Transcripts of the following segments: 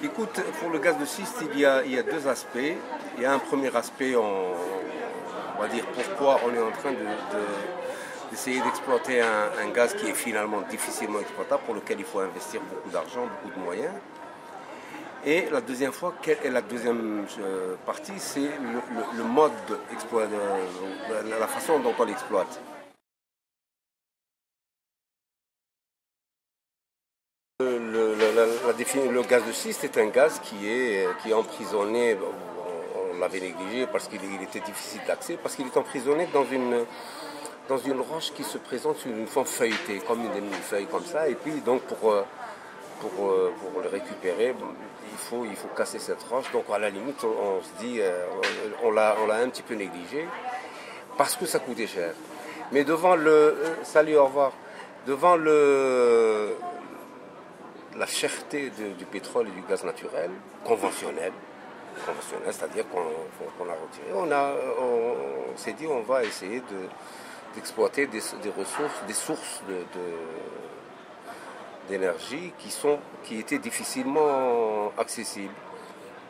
Écoute, pour le gaz de schiste, il y a deux aspects. Il y a un premier aspect, on va dire pourquoi on est en train d'essayer d'exploiter un gaz qui est finalement difficilement exploitable, pour lequel il faut investir beaucoup d'argent, beaucoup de moyens. Et la deuxième fois, quelle est la deuxième partie, c'est le mode d'exploit, la façon dont on l'exploite. Le gaz de schiste est un gaz qui est emprisonné, on l'avait négligé parce qu'il était difficile d'accès, parce qu'il est emprisonné dans une roche qui se présente sous une forme feuilletée, comme une demi-feuille comme ça, et puis donc pour le récupérer, il faut casser cette roche. Donc à la limite, on se dit, on l'a un petit peu négligé, parce que ça coûtait cher. Mais devant salut, au revoir, devant la cherté du pétrole et du gaz naturel, conventionnel, c'est-à-dire qu'on a retiré, on s'est dit on va essayer d'exploiter des ressources, des sources d'énergie qui étaient difficilement accessibles.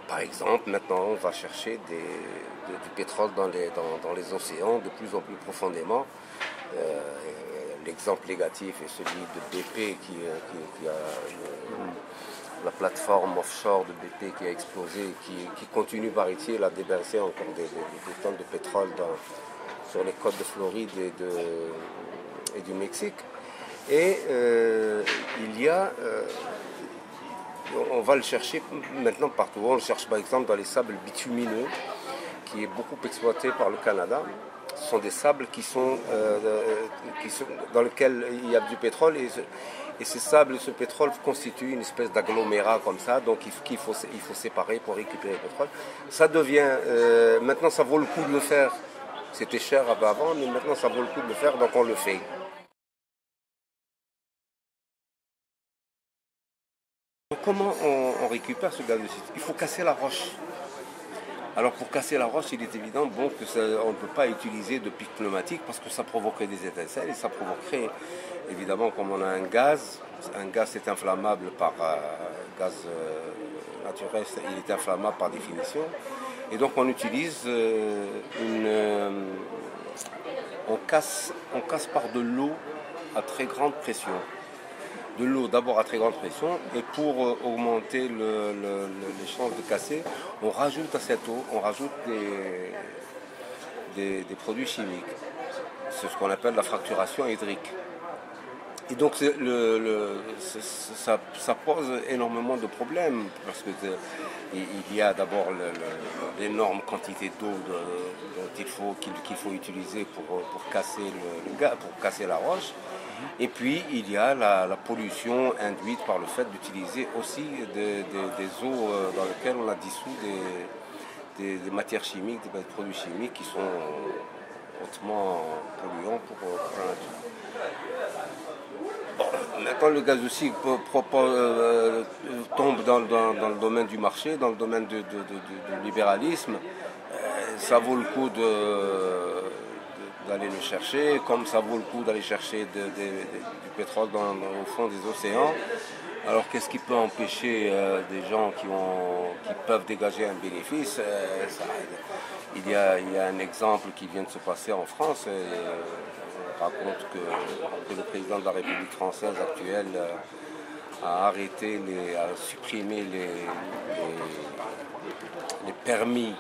Par exemple, maintenant on va chercher du pétrole dans les océans de plus en plus profondément. L'exemple négatif est celui de BP qui a la plateforme offshore de BP qui a explosé, qui continue, paraît-il, à déverser encore des tonnes de pétrole sur les côtes de Floride et du Mexique. Et on va le chercher maintenant partout. On le cherche par exemple dans les sables bitumineux, qui est beaucoup exploité par le Canada. Ce sont des sables dans lesquels il y a du pétrole, et ces sables et ce pétrole constituent une espèce d'agglomérat comme ça, donc il faut séparer pour récupérer le pétrole. Ça devient, maintenant ça vaut le coup de le faire. C'était cher avant, mais maintenant ça vaut le coup de le faire, donc on le fait. Donc, comment on récupère ce gaz de schiste? Il faut casser la roche. Alors pour casser la roche, il est évident on ne peut pas utiliser de pic pneumatique parce que ça provoquerait des étincelles et ça provoquerait, évidemment, comme on a un gaz est inflammable par gaz naturel, il est inflammable par définition. Et donc on utilise on casse par de l'eau à très grande pression. De l'eau d'abord à très grande pression, et pour augmenter les chances de casser, on rajoute à cette eau, des produits chimiques. C'est ce qu'on appelle la fracturation hydrique. Et donc ça pose énormément de problèmes, parce que il y a d'abord l'énorme quantité d'eau qu'il faut utiliser pour casser pour casser la roche. Et puis il y a la pollution induite par le fait d'utiliser aussi des eaux dans lesquelles on a dissous des matières chimiques, des produits chimiques qui sont hautement polluants pour la nature. Bon, maintenant le gaz aussi tombe dans le domaine du marché, dans le domaine du libéralisme. Ça vaut le coup d'aller le chercher, comme ça vaut le coup d'aller chercher du pétrole au fond des océans. Alors qu'est-ce qui peut empêcher des gens qui peuvent dégager un bénéfice? Il y a un exemple qui vient de se passer en France. On raconte que le président de la République française actuelle a supprimé les permis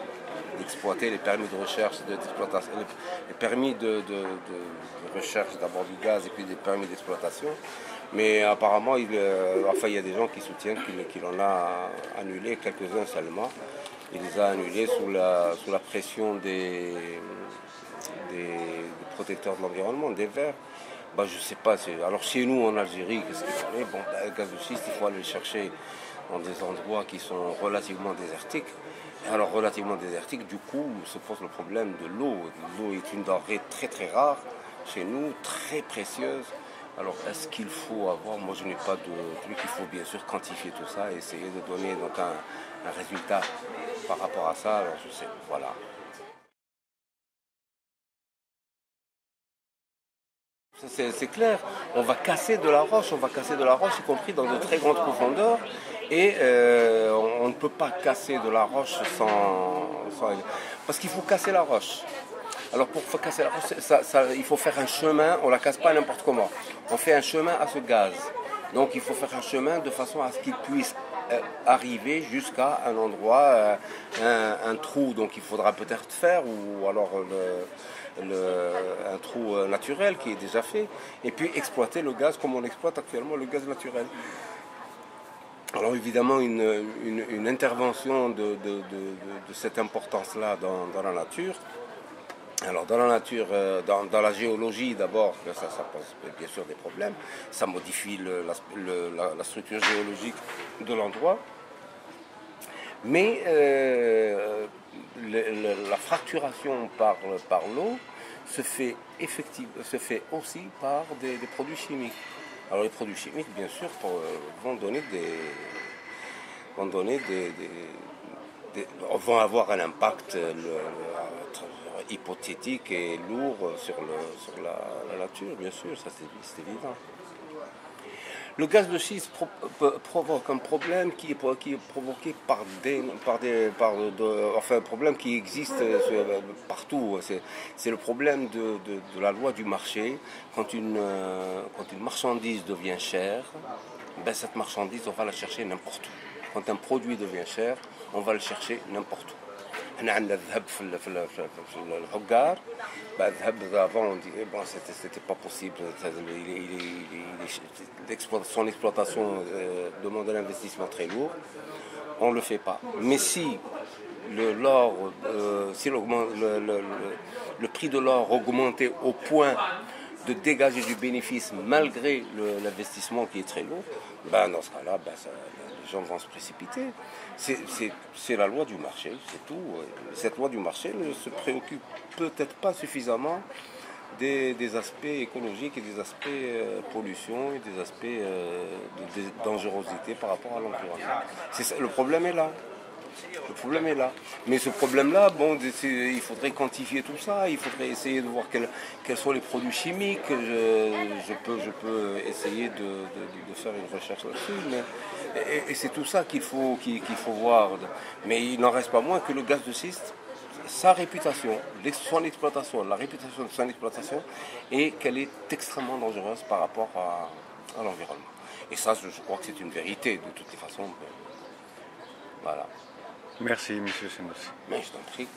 d'exploiter, les permis de recherche, d'exploitation, les permis de recherche d'abord du gaz et puis des permis d'exploitation. Mais apparemment, il y a des gens qui soutiennent qu'il en a annulé quelques-uns seulement. Il les a annulés sous la pression des protecteurs de l'environnement, des Verts. Je ne sais pas. Alors chez nous en Algérie, qu'est-ce qu'il en est? Le gaz de schiste, il faut aller le chercher dans des endroits qui sont relativement désertiques. Alors relativement désertique, du coup, se pose le problème de l'eau. L'eau est une denrée très très rare chez nous, très précieuse. Alors est-ce qu'il faut avoir, moi je n'ai pas de truc, il faut bien sûr quantifier tout ça et essayer de donner donc un résultat par rapport à ça. Alors je sais, voilà. C'est clair. On va casser de la roche, y compris dans de très grandes profondeurs. Et on ne peut pas casser de la roche parce qu'il faut casser la roche. Alors pour casser la roche, il faut faire un chemin, on ne la casse pas n'importe comment. On fait un chemin à ce gaz. Donc il faut faire un chemin de façon à ce qu'il puisse arriver jusqu'à un endroit, un trou. Donc il faudra peut-être faire, ou alors un trou naturel qui est déjà fait, et puis exploiter le gaz comme on exploite actuellement le gaz naturel. Alors évidemment, une intervention de cette importance-là dans la nature. Alors dans la nature, dans la géologie d'abord, ça pose bien sûr des problèmes. Ça modifie la structure géologique de l'endroit. Mais la fracturation par l'eau se fait aussi par des produits chimiques. Alors les produits chimiques, bien sûr, vont avoir un impact hypothétique et lourd sur la nature, bien sûr, ça c'est évident. Le gaz de schiste provoque un problème qui est provoqué un problème qui existe partout. C'est le problème de la loi du marché. Quand une marchandise devient chère, ben cette marchandise, on va la chercher n'importe où. Quand un produit devient cher, on va le chercher n'importe où. عندنا الذهب في الحجار الذهب avant on disait bon c'était pas possible, son exploitation demande un investissement très lourd, on le fait pas. Mais si le prix de l'or augmentait au point de dégager du bénéfice malgré l'investissement qui est très lourd, ben dans ce cas-là, les gens vont se précipiter. C'est la loi du marché, c'est tout. Cette loi du marché ne se préoccupe peut-être pas suffisamment des aspects écologiques et des aspects pollution et des aspects de dangerosité par rapport à l'environnement. Le problème est là. Le problème est là. Mais ce problème-là, bon, il faudrait quantifier tout ça, il faudrait essayer de voir quels sont les produits chimiques. Je peux essayer de faire une recherche là-dessus, et c'est tout ça qu'il faut voir. Mais il n'en reste pas moins que le gaz de schiste, sa réputation, son exploitation, la réputation de son exploitation, et qu'elle est extrêmement dangereuse par rapport à l'environnement. Et ça, je crois que c'est une vérité de toutes les façons. Voilà. Merci, monsieur Senoussi. Mais je t'en prie.